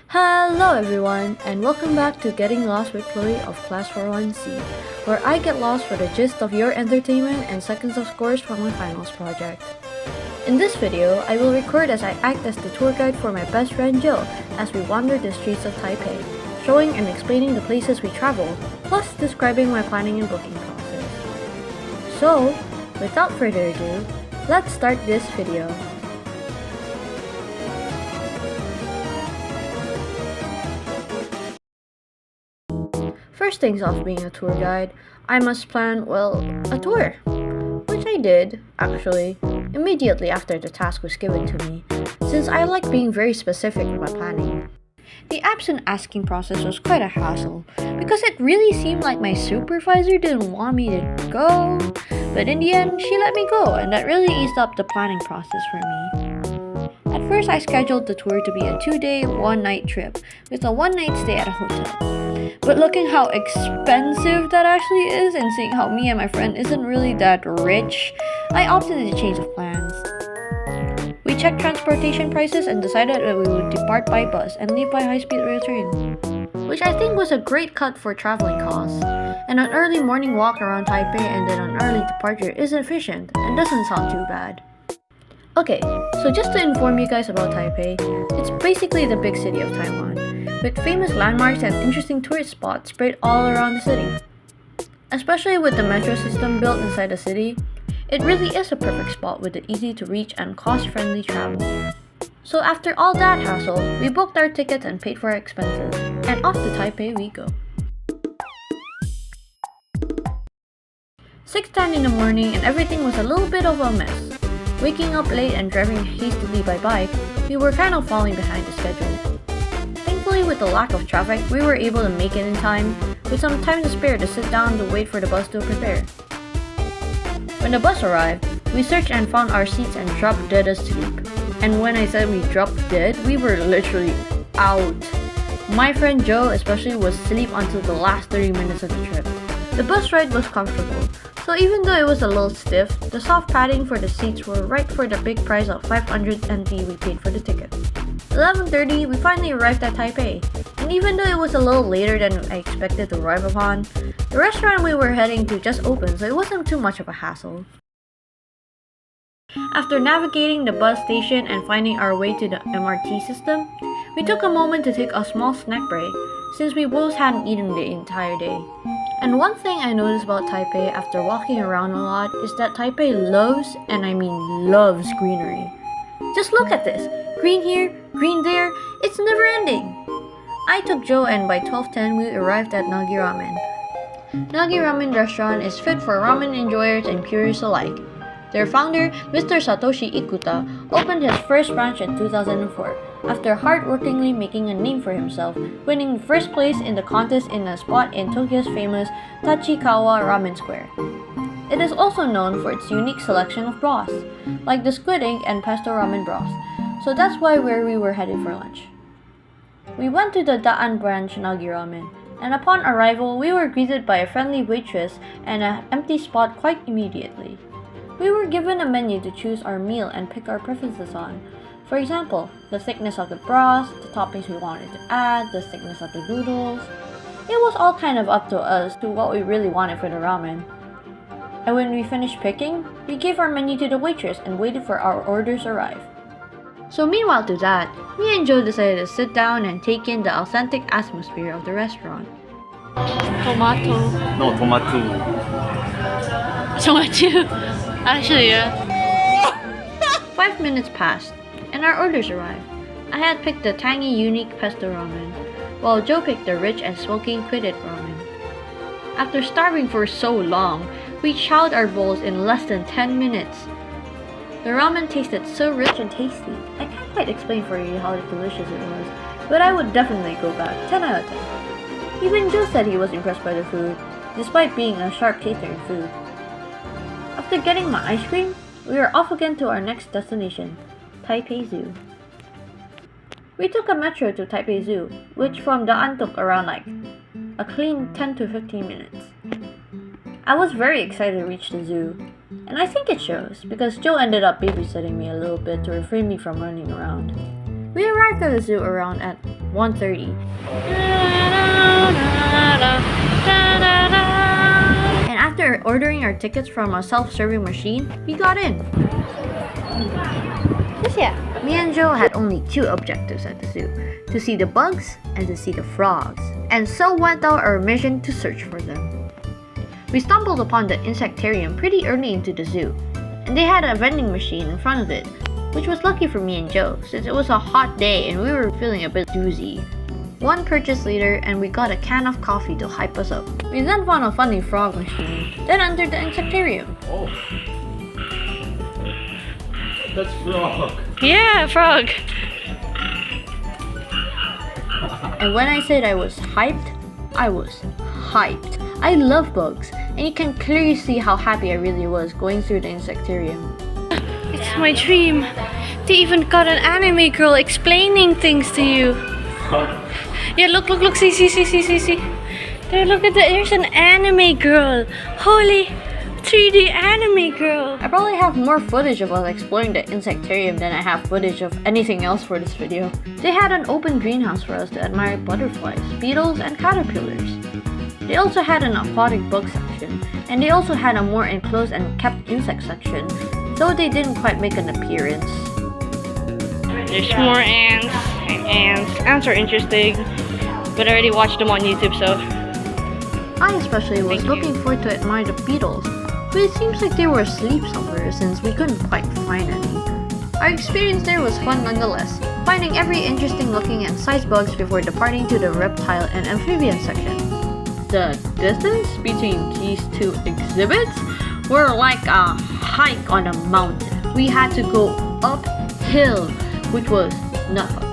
Hello everyone, and welcome back to Getting Lost with Chloe of Class 41C, where I get lost for the gist of your entertainment and seconds of scores for my finals project. In this video, I will record as I act as the tour guide for my best friend Jill as we wander the streets of Taipei, showing and explaining the places we travel, plus describing my planning and booking process. So, without further ado, let's start this video. First things off, being a tour guide, I must plan, a tour. Which I did, actually, immediately after the task was given to me, since I like being very specific with my planning. The absent asking process was quite a hassle, because it really seemed like my supervisor didn't want me to go, but in the end, she let me go, and that really eased up the planning process for me. At first, I scheduled the tour to be a 2-day, 1-night trip, with a 1-night stay at a hotel. But looking how expensive that actually is, and seeing how me and my friend isn't really that rich, I opted to change of plans. We checked transportation prices and decided that we would depart by bus and leave by high-speed rail train, which I think was a great cut for traveling costs. And an early morning walk around Taipei and then an early departure is efficient and doesn't sound too bad. Okay, so just to inform you guys about Taipei, it's basically the big city of Taiwan, with famous landmarks and interesting tourist spots spread all around the city. Especially with the metro system built inside the city, it really is a perfect spot with the easy to reach and cost-friendly travel. So after all that hassle, we booked our tickets and paid for our expenses, and off to Taipei we go. 6:10 in the morning and everything was a little bit of a mess. Waking up late and driving hastily by bike, we were kind of falling behind the schedule. Thankfully, with the lack of traffic, we were able to make it in time, with some time to spare to sit down to wait for the bus to prepare. When the bus arrived, we searched and found our seats and dropped dead asleep. And when I said we dropped dead, we were literally out. My friend Joe especially was asleep until the last 30 minutes of the trip. The bus ride was comfortable, so even though it was a little stiff, the soft padding for the seats were right for the big price of 500 NT we paid for the ticket. 11:30, we finally arrived at Taipei, and even though it was a little later than I expected to arrive upon, the restaurant we were heading to just opened, so it wasn't too much of a hassle. After navigating the bus station and finding our way to the MRT system, we took a moment to take a small snack break, since we both hadn't eaten the entire day. And one thing I noticed about Taipei after walking around a lot is that Taipei loves, and I mean loves, greenery. Just look at this. Green here, green there, it's never ending. I took Joe and by 12:10 we arrived at Nagi Ramen. Nagi Ramen restaurant is fit for ramen enjoyers and purists alike. Their founder, Mr. Satoshi Ikuta, opened his first branch in 2004 after hard-workingly making a name for himself, winning first place in the contest in a spot in Tokyo's famous Tachikawa Ramen Square. It is also known for its unique selection of broths, like the squid ink and pesto ramen broth, so that's why where we were headed for lunch. We went to the Daan branch Nagi Ramen, and upon arrival we were greeted by a friendly waitress and an empty spot quite immediately. We were given a menu to choose our meal and pick our preferences on. For example, the thickness of the broth, the toppings we wanted to add, the thickness of the noodles. It was all kind of up to us to what we really wanted for the ramen. And when we finished picking, we gave our menu to the waitress and waited for our orders to arrive. So meanwhile to that, me and Joe decided to sit down and take in the authentic atmosphere of the restaurant. Tomato. No, tomato. Tomato. Actually, yeah. 5 minutes passed, and our orders arrived. I had picked the tangy, unique pesto ramen, while Joe picked the rich and smoking quitted ramen. After starving for so long, we chowed our bowls in less than 10 minutes. The ramen tasted so rich and tasty. I can't quite explain for you how delicious it was, but I would definitely go back, 10 out of 10. Even Joe said he was impressed by the food, despite being a sharp taster in food. After getting my ice cream, we were off again to our next destination, Taipei Zoo. We took a metro to Taipei Zoo, which from Daan took around a clean 10 to 15 minutes. I was very excited to reach the zoo, and I think it shows because Joe ended up babysitting me a little bit to refrain me from running around. We arrived at the zoo around at 1:30. And after ordering our tickets from a self-serving machine, we got in. This year, me and Joe had only two objectives at the zoo: to see the bugs and to see the frogs. And so went out our mission to search for them. We stumbled upon the insectarium pretty early into the zoo, and they had a vending machine in front of it, which was lucky for me and Joe since it was a hot day and we were feeling a bit doozy. One purchase later and we got a can of coffee to hype us up. We then found a funny frog machine, then entered the insectarium. Oh. That's frog. Yeah, frog! And when I said I was hyped, I was hyped. I love bugs, and you can clearly see how happy I really was going through the insectarium. It's my dream. They even got an anime girl explaining things to you. Yeah, look, see. There, look at that. There's an anime girl. Holy 3D anime girl. I probably have more footage of us exploring the insectarium than I have footage of anything else for this video. They had an open greenhouse for us to admire butterflies, beetles, and caterpillars. They also had an aquatic bug section, and they also had a more enclosed and kept insect section, though they didn't quite make an appearance. There's more ants and ants. Ants are interesting, but I already watched them on YouTube, so... I especially was looking forward to admire the beetles, but it seems like they were asleep somewhere since we couldn't quite find any. Our experience there was fun nonetheless, finding every interesting looking and sized bugs before departing to the reptile and amphibian section. The distance between these two exhibits were like a hike on a mountain. We had to go uphill, which was not fun.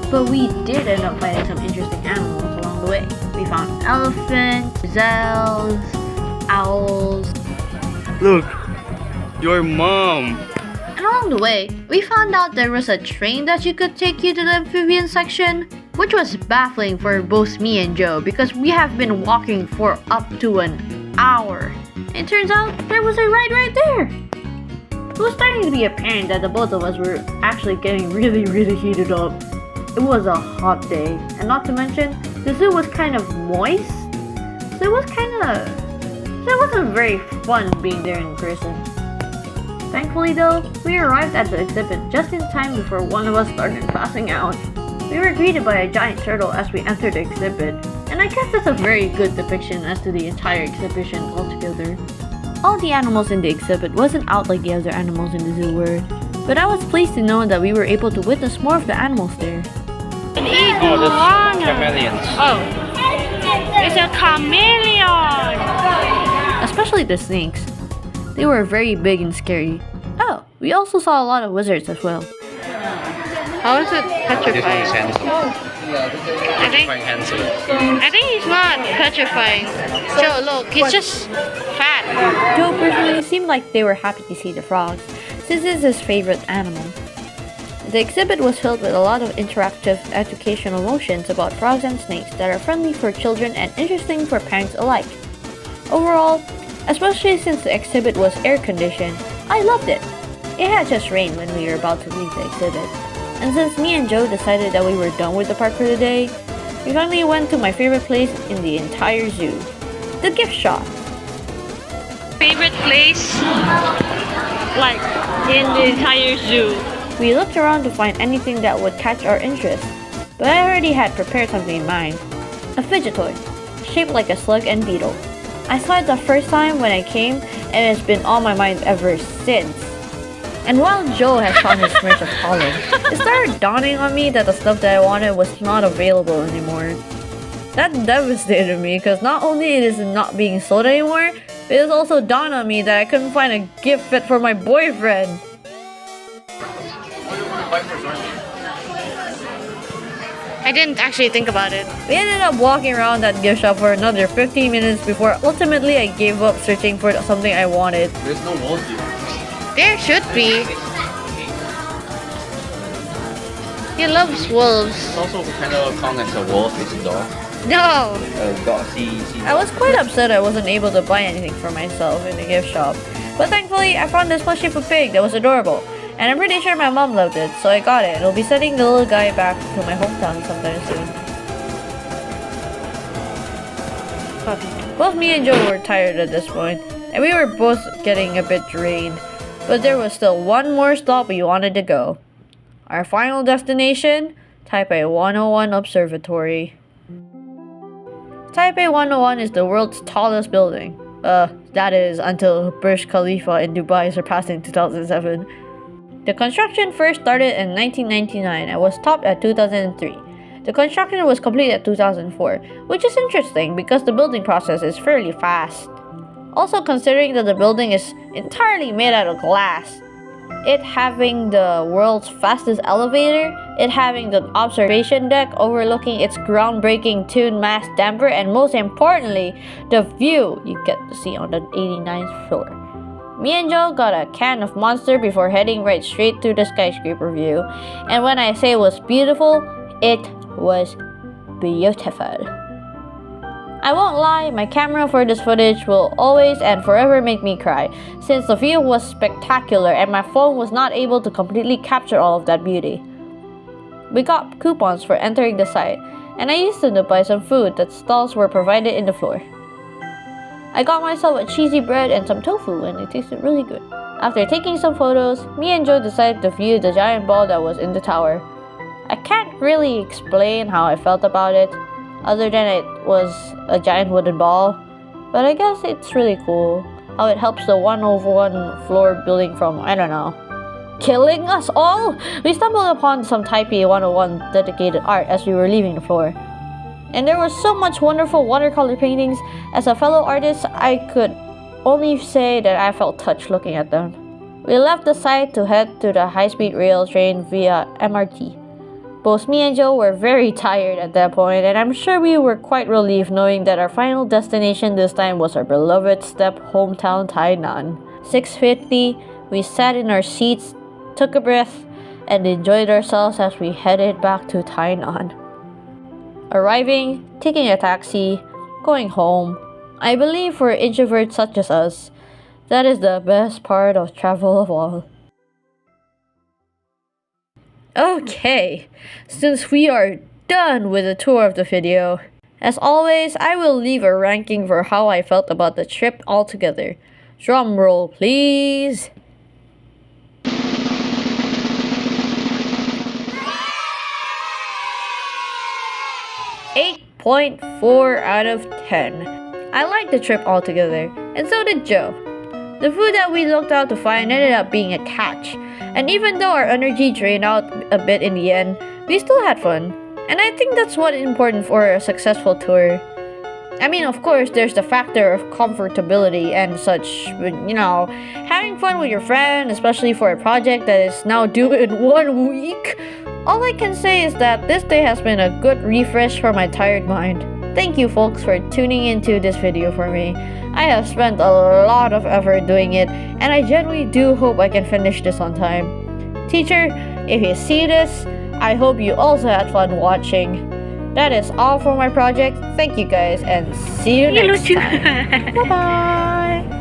But we did end up finding some interesting animals along the way. We found elephants, gazelles, owls. Look, your mom. And along the way, we found out there was a train that could take you to the amphibian section, which was baffling for both me and Joe because we have been walking for up to an hour. It turns out there was a ride right there. It was starting to be apparent that the both of us were actually getting really heated up. It was a hot day, and not to mention, the zoo was kind of moist, so it wasn't very fun being there in person. Thankfully though, we arrived at the exhibit just in time before one of us started passing out. We were greeted by a giant turtle as we entered the exhibit, and I guess that's a very good depiction as to the entire exhibition altogether. All the animals in the exhibit wasn't out like the other animals in the zoo were, but I was pleased to know that we were able to witness more of the animals there. An iguana! Chameleons. Oh, it's a chameleon! Especially the snakes. They were very big and scary. Oh, we also saw a lot of lizards as well. How is it petrifying? This one is handsome. I think he's not petrifying. Joe, look, he's just fat. Joe personally seemed like they were happy to see the frogs, since it's his favorite animal. The exhibit was filled with a lot of interactive educational motions about frogs and snakes that are friendly for children and interesting for parents alike. Overall, especially since the exhibit was air-conditioned, I loved it. It had just rained when we were about to leave the exhibit. And since me and Joe decided that we were done with the park for the day, we finally went to my favorite place in the entire zoo, the gift shop. Favorite place? Like, in the entire zoo. We looked around to find anything that would catch our interest, but I already had prepared something in mind. A fidget toy, shaped like a slug and beetle. I saw it the first time when I came, and it's been on my mind ever since. And while Joe has found his smirch of pollen, it started dawning on me that the stuff that I wanted was not available anymore. That devastated me because not only it is not being sold anymore, but it also dawned on me that I couldn't find a gift fit for my boyfriend. I didn't actually think about it. We ended up walking around that gift shop for another 15 minutes before ultimately I gave up searching for something I wanted. There's no wolf here. There should be. He loves wolves. It's also kind of count as a wolf, it's a dog. No! Dog, see. I was quite upset I wasn't able to buy anything for myself in the gift shop. But thankfully, I found this plushie for pig that was adorable. And I'm pretty sure my mom loved it, so I got it. I'll be sending the little guy back to my hometown sometime soon. Both me and Joe were tired at this point, and we were both getting a bit drained. But there was still one more stop we wanted to go. Our final destination, Taipei 101 Observatory. Taipei 101 is the world's tallest building. That is until Burj Khalifa in Dubai surpassed in 2007. The construction first started in 1999 and was topped at 2003. The construction was complete at 2004, which is interesting because the building process is fairly fast. Also considering that the building is entirely made out of glass, it having the world's fastest elevator, it having the observation deck overlooking its groundbreaking tuned mass damper, and most importantly, the view you get to see on the 89th floor. Me and Joe got a can of Monster before heading right straight to the skyscraper view, and when I say it was beautiful, it was beautiful. I won't lie, my camera for this footage will always and forever make me cry, since the view was spectacular and my phone was not able to completely capture all of that beauty. We got coupons for entering the site, and I used them to buy some food that stalls were provided in the floor. I got myself a cheesy bread and some tofu, and it tasted really good. After taking some photos, me and Joe decided to view the giant ball that was in the tower. I can't really explain how I felt about it, other than it was a giant wooden ball, but I guess it's really cool how it helps the 101 floor building from, I don't know, killing us all. We stumbled upon some Taipei 101 dedicated art as we were leaving the floor, and there was so much wonderful watercolor paintings. As a fellow artist, I could only say that I felt touched looking at them. We left the site to head to the high-speed rail train via MRT. Both me and Joe were very tired at that point, and I'm sure we were quite relieved knowing that our final destination this time was our beloved step hometown Tainan. 6:50, we sat in our seats, took a breath, and enjoyed ourselves as we headed back to Tainan. Arriving, taking a taxi, going home. I believe for introverts such as us, that is the best part of travel of all. Okay, since we are done with the tour of the video, as always, I will leave a ranking for how I felt about the trip altogether. Drum roll, please. 8.4 out of 10. I liked the trip altogether, and so did Joe. The food that we looked out to find ended up being a catch, and even though our energy drained out a bit in the end, we still had fun. And I think that's what's important for a successful tour. I mean, of course, there's the factor of comfortability and such, but having fun with your friend, especially for a project that is now due in 1 week. All I can say is that this day has been a good refresh for my tired mind. Thank you folks for tuning into this video for me. I have spent a lot of effort doing it, and I genuinely do hope I can finish this on time. Teacher, if you see this, I hope you also had fun watching. That is all for my project. Thank you guys, and see you next time. Bye bye.